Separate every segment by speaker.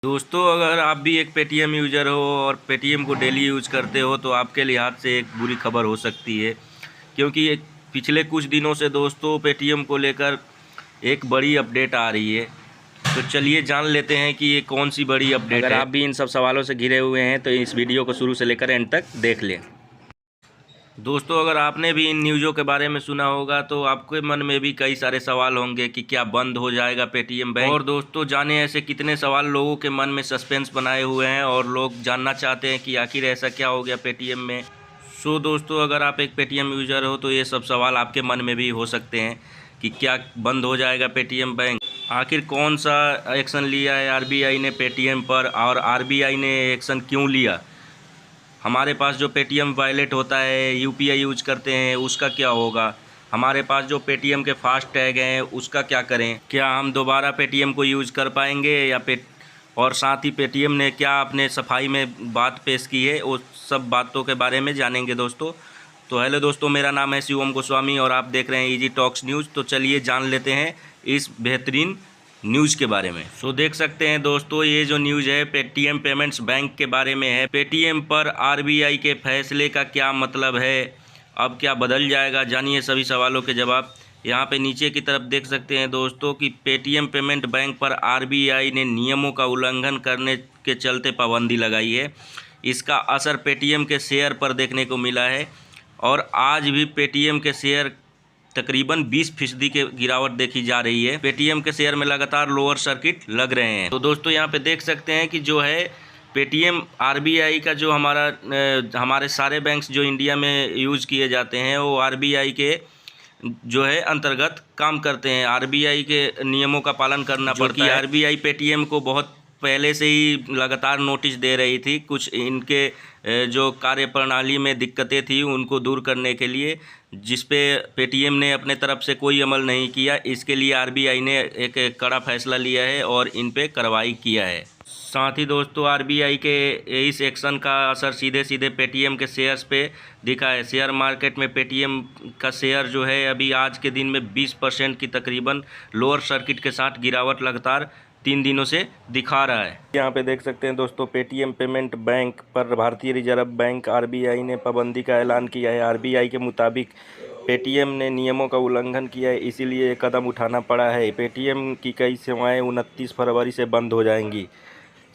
Speaker 1: दोस्तों, अगर आप भी एक पेटीएम यूज़र हो और पेटीएम को डेली यूज करते हो तो आपके लिहाज से एक बुरी खबर हो सकती है। क्योंकि पिछले कुछ दिनों से दोस्तों पेटीएम को लेकर एक बड़ी अपडेट आ रही है। तो चलिए जान लेते हैं कि ये कौन सी बड़ी अपडेट है। अगर आप भी इन सब सवालों से घिरे हुए हैं तो इस वीडियो को शुरू से लेकर एंड तक देख लें। दोस्तों, अगर आपने भी इन न्यूज़ों के बारे में सुना होगा तो आपके मन में भी कई सारे सवाल होंगे कि क्या बंद हो जाएगा पेटीएम बैंक। और दोस्तों, जाने ऐसे कितने सवाल लोगों के मन में सस्पेंस बनाए हुए हैं और लोग जानना चाहते हैं कि आखिर ऐसा क्या हो गया पेटीएम में। सो दोस्तों, अगर आप एक पेटीएम यूज़र हो तो ये सब सवाल आपके मन में भी हो सकते हैं कि क्या बंद हो जाएगा पेटीएम बैंक। आखिर कौन सा एक्शन लिया है आरबीआई ने पेटीएम पर, और आरबीआई ने एक्शन क्यों लिया। हमारे पास जो पेटीएम वॉलेट होता है, यूपीआई यूज करते हैं, उसका क्या होगा। हमारे पास जो पेटीएम के फास्ट टैग हैं उसका क्या करें। क्या हम दोबारा पेटीएम को यूज़ कर पाएंगे या और साथ ही पेटीएम ने क्या अपने सफाई में बात पेश की है, उस सब बातों के बारे में जानेंगे दोस्तों। तो हेलो दोस्तों, मेरा नाम है शिवम गोस्वामी और आप देख रहे हैं इजी टॉक्स न्यूज़। तो चलिए जान लेते हैं इस बेहतरीन न्यूज़ के बारे में। सो देख सकते हैं दोस्तों, ये जो न्यूज़ है पेटीएम पेमेंट्स बैंक के बारे में है। पेटीएम पर आरबीआई के फैसले का क्या मतलब है, अब क्या बदल जाएगा, जानिए सभी सवालों के जवाब। यहाँ पे नीचे की तरफ देख सकते हैं दोस्तों कि पेटीएम पेमेंट बैंक पर आरबीआई ने नियमों का उल्लंघन करने के चलते पाबंदी लगाई है। इसका असर पेटीएम के शेयर पर देखने को मिला है और आज भी पेटीएम के शेयर तकरीबन 20% के गिरावट देखी जा रही है। पेटीएम के शेयर में लगातार लोअर सर्किट लग रहे हैं। तो दोस्तों, यहाँ पे देख सकते हैं कि जो है पेटीएम आरबीआई का जो हमारे सारे बैंक्स जो इंडिया में यूज़ किए जाते हैं वो आरबीआई के जो है अंतर्गत काम करते हैं। आरबीआई के नियमों का पालन करना पड़ता है। आरबीआई पेटीएम को बहुत पहले से ही लगातार नोटिस दे रही थी। कुछ इनके जो कार्यप्रणाली में दिक्कतें थी उनको दूर करने के लिए, जिस पे पेटीएम ने अपने तरफ से कोई अमल नहीं किया। इसके लिए आरबीआई ने एक कड़ा फैसला लिया है और इन पे कार्रवाई किया है। साथ ही दोस्तों, आरबीआई के इस एक्शन का असर सीधे सीधे पेटीएम के शेयर्स पे दिखा है। शेयर मार्केट में पेटीएम का शेयर जो है अभी आज के दिन में 20% की तकरीबन लोअर सर्किट के साथ गिरावट लगातार 3 दिनों से दिखा रहा है। यहाँ पे देख सकते हैं दोस्तों, पेटीएम पेमेंट बैंक पर भारतीय रिजर्व बैंक आरबीआई ने पाबंदी का ऐलान किया है। आरबीआई के मुताबिक पेटीएम ने नियमों का उल्लंघन किया है, इसीलिए कदम उठाना पड़ा है। पेटीएम की कई सेवाएं 29 फरवरी से बंद हो जाएंगी।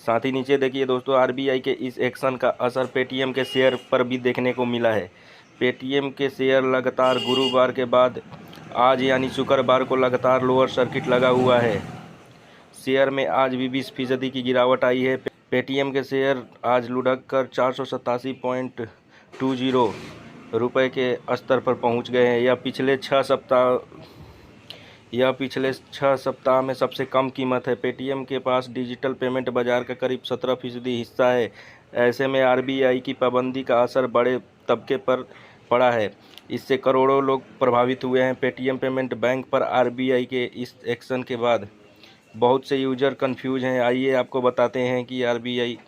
Speaker 1: साथ ही नीचे देखिए दोस्तों, आरबीआई के इस एक्शन का असर पेटीएम के शेयर पर भी देखने को मिला है। पेटीएम के शेयर लगातार गुरुवार के बाद आज यानी शुक्रवार को लगातार लोअर सर्किट लगा हुआ है। शेयर में आज भी 20% की गिरावट आई है। पेटीएम के शेयर आज लुढ़क कर 487.20 रुपये के स्तर पर पहुंच गए हैं। यह पिछले 6 सप्ताह में सबसे कम कीमत है। पेटीएम के पास डिजिटल पेमेंट बाजार का करीब 17% हिस्सा है। ऐसे में आरबीआई की पाबंदी का असर बड़े तबके पर पड़ा है। इससे करोड़ों लोग प्रभावित हुए हैं। पेटीएम पेमेंट बैंक पर आरबीआई के इस एक्शन के बाद बहुत से यूजर कंफ्यूज हैं। आइए आपको बताते हैं कि आरबीआई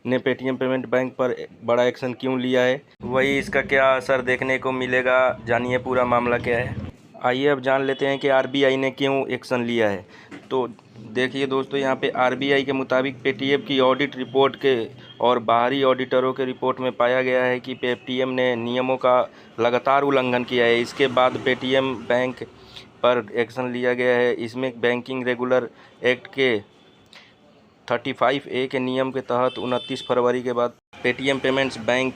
Speaker 1: ने पेटीएम पेमेंट बैंक पर बड़ा एक्शन क्यों लिया है, वही इसका क्या असर देखने को मिलेगा, जानिए पूरा मामला क्या है। आइए अब जान लेते हैं कि आरबीआई ने क्यों एक्शन लिया है। तो देखिए दोस्तों, यहाँ पे आरबीआई के मुताबिक पेटीएम की ऑडिट रिपोर्ट के और बाहरी ऑडिटरों के रिपोर्ट में पाया गया है कि पेटीएम ने नियमों का लगातार उल्लंघन किया है। इसके बाद पेटीएम बैंक पर एक्शन लिया गया है। इसमें बैंकिंग रेगुलर एक्ट के 35A के नियम के तहत 29 फरवरी के बाद पेटीएम पेमेंट्स बैंक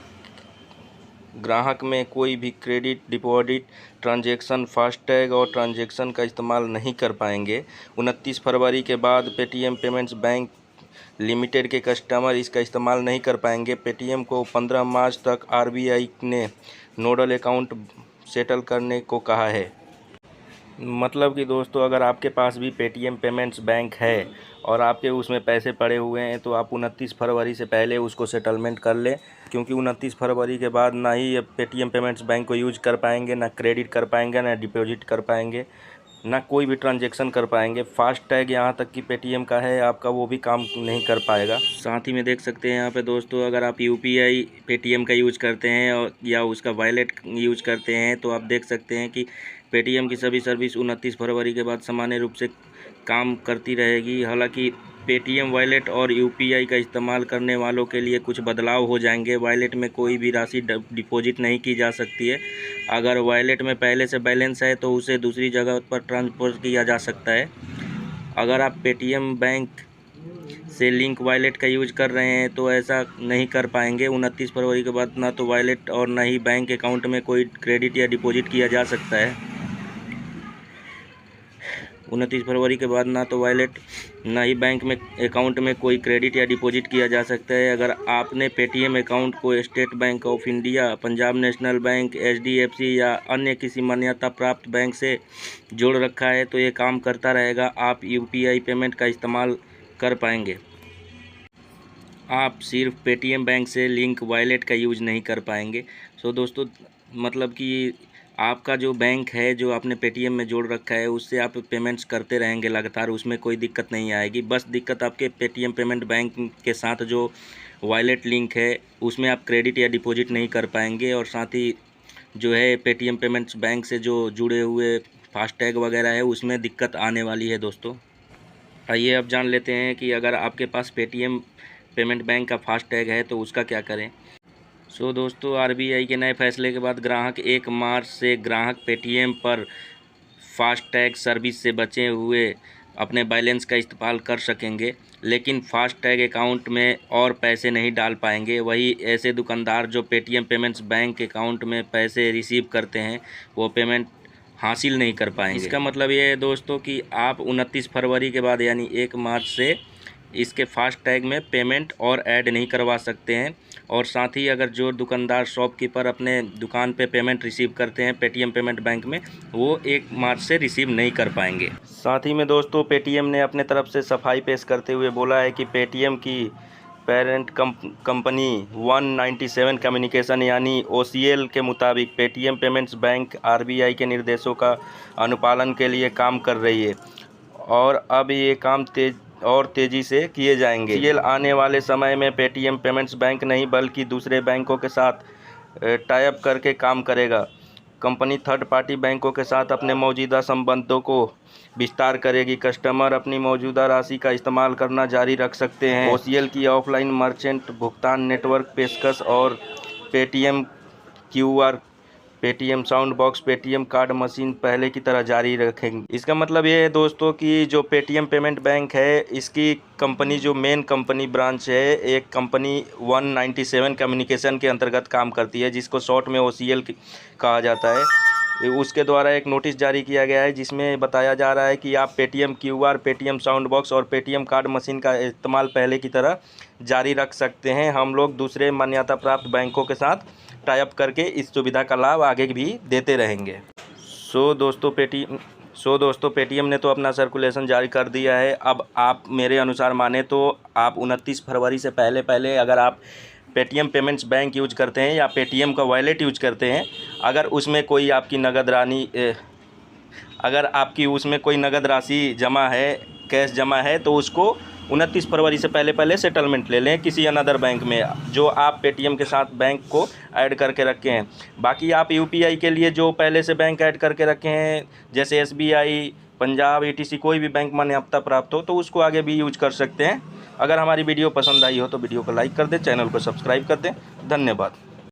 Speaker 1: ग्राहक में कोई भी क्रेडिट, डिपॉजिट, ट्रांजैक्शन, फास्टैग और ट्रांजैक्शन का इस्तेमाल नहीं कर पाएंगे। 29 फरवरी के बाद पेटीएम पेमेंट्स बैंक लिमिटेड के कस्टमर इसका इस्तेमाल नहीं कर पाएंगे। पेटीएम को 15 मार्च तक आरबीआई ने नोडल अकाउंट सेटल करने को कहा है। मतलब कि दोस्तों, अगर आपके पास भी पेटीएम पेमेंट्स बैंक है और आपके उसमें पैसे पड़े हुए हैं तो आप 29 फरवरी से पहले उसको सेटलमेंट कर लें, क्योंकि 29 फरवरी के बाद ना ही पेटीएम पेमेंट्स बैंक को यूज कर पाएंगे, ना क्रेडिट कर पाएंगे, ना डिपॉजिट कर पाएंगे, ना कोई भी ट्रांजैक्शन कर पाएंगे। फास्ट टैग यहाँ तक कि पेटीएम का है आपका, वो भी काम नहीं कर पाएगा। साथ ही में देख सकते हैं यहाँ पे दोस्तों, अगर आप यूपीआई पेटीएम का यूज करते हैं और या उसका वॉलेट यूज करते हैं तो आप देख सकते हैं कि पेटीएम की सभी सर्विस 29 फरवरी के बाद सामान्य रूप से काम करती रहेगी। हालांकि पेटीएम वॉलेट और यूपीआई का इस्तेमाल करने वालों के लिए कुछ बदलाव हो जाएंगे। वॉलेट में कोई भी राशि डिपॉजिट नहीं की जा सकती है। अगर वॉलेट में पहले से बैलेंस है तो उसे दूसरी जगह पर ट्रांसफ़र किया जा सकता है। अगर आप पेटीएम बैंक से लिंक वॉलेट का यूज कर रहे हैं तो ऐसा नहीं कर पाएंगे। 29 फरवरी के बाद ना तो वॉलेट और ना ही बैंक अकाउंट में कोई क्रेडिट या डिपॉजिट किया जा सकता है। 29 फरवरी के बाद ना तो वॉलेट ना ही बैंक में अकाउंट में कोई क्रेडिट या डिपॉजिट किया जा सकता है। अगर आपने पेटीएम अकाउंट को state bank of India, Punjab national bank, HDFC या अन्य किसी मान्यता प्राप्त बैंक से जोड़ रखा है तो ये काम करता रहेगा। आप यूपीआई पेमेंट का इस्तेमाल कर पाएंगे। आप सिर्फ पेटीएम बैंक से लिंक वॉलेट का यूज नहीं कर पाएंगे। सो दोस्तों, मतलब कि आपका जो बैंक है जो आपने पेटीएम में जोड़ रखा है उससे आप पेमेंट्स करते रहेंगे लगातार, उसमें कोई दिक्कत नहीं आएगी। बस दिक्कत आपके पेटीएम पेमेंट बैंक के साथ जो वॉलेट लिंक है उसमें आप क्रेडिट या डिपॉजिट नहीं कर पाएंगे। और साथ ही जो है पेटीएम पेमेंट्स बैंक से जो जुड़े हुए फास्टैग वगैरह है उसमें दिक्कत आने वाली है दोस्तों। आइए अब जान लेते हैं कि अगर आपके पास पेटीएम पेमेंट बैंक का फास्टैग है तो उसका क्या करें। सो दोस्तों, आरबीआई के नए फैसले के बाद ग्राहक 1 मार्च से ग्राहक पेटीएम पर फास्टैग सर्विस से बचे हुए अपने बैलेंस का इस्तेमाल कर सकेंगे, लेकिन फास्टैग अकाउंट में और पैसे नहीं डाल पाएंगे। वही ऐसे दुकानदार जो पेटीएम पेमेंट्स बैंक अकाउंट में पैसे रिसीव करते हैं वो पेमेंट हासिल नहीं कर पाएंगे। इसका मतलब ये है दोस्तों कि आप 29 फरवरी के बाद यानी 1 मार्च से इसके फास्टैग में पेमेंट और ऐड नहीं करवा सकते हैं। और साथ ही अगर जो दुकानदार शॉपकीपर अपने दुकान पे पेमेंट रिसीव करते हैं पेटीएम पेमेंट बैंक में, वो 1 मार्च से रिसीव नहीं कर पाएंगे। साथ ही में दोस्तों, पेटीएम ने अपने तरफ से सफाई पेश करते हुए बोला है कि पेटीएम की पेरेंट कंपनी 197 कम्युनिकेशन यानी ओसीएल के मुताबिक पेटीएम पेमेंट्स बैंक आरबीआई के निर्देशों का अनुपालन के लिए काम कर रही है और अब ये काम तेज़ी से किए जाएंगे। ओसीएल आने वाले समय में पेटीएम पेमेंट्स बैंक नहीं बल्कि दूसरे बैंकों के साथ टाई अप करके काम करेगा। कंपनी थर्ड पार्टी बैंकों के साथ अपने मौजूदा संबंधों को विस्तार करेगी। कस्टमर अपनी मौजूदा राशि का इस्तेमाल करना जारी रख सकते हैं। ओसीएल की ऑफलाइन मर्चेंट भुगतान नेटवर्क पेशकश और Paytm QR, Paytm sound box, Paytm card machine पहले की तरह जारी रखेंगे। इसका मतलब ये है दोस्तों कि जो पेटीएम पेमेंट बैंक है इसकी कंपनी जो मेन कंपनी ब्रांच है एक कंपनी 197 कम्युनिकेशन के अंतर्गत काम करती है, जिसको शॉर्ट में ओसीएल कहा जाता है। उसके द्वारा एक नोटिस जारी किया गया है जिसमें बताया जा रहा है कि आप Paytm QR, Paytm sound box और पेटीएम कार्ड मशीन का इस्तेमाल पहले की तरह जारी रख सकते हैं। हम लोग दूसरे मान्यता प्राप्त बैंकों के साथ टाई अप करके इस सुविधा का लाभ आगे भी देते रहेंगे। सो दोस्तों, पेटीएम ने तो अपना सर्कुलेशन जारी कर दिया है। अब आप मेरे अनुसार माने तो आप 29 फरवरी से पहले अगर आप पेटीएम पेमेंट्स बैंक यूज करते हैं या पेटीएम का वॉलेट यूज करते हैं, अगर उसमें कोई आपकी नगद राशि जमा है, कैश जमा है, तो उसको 29 फरवरी से पहले सेटलमेंट ले लें किसी अनदर बैंक में जो आप पेटीएम के साथ बैंक को ऐड करके रखे हैं। बाकी आप यूपीआई के लिए जो पहले से बैंक ऐड करके रखे हैं जैसे एसबीआई, पंजाब, ईटीसी, कोई भी बैंक मान्यता प्राप्त हो तो उसको आगे भी यूज कर सकते हैं। अगर हमारी वीडियो पसंद आई हो तो वीडियो को लाइक कर दें, चैनल को सब्सक्राइब कर दें। धन्यवाद।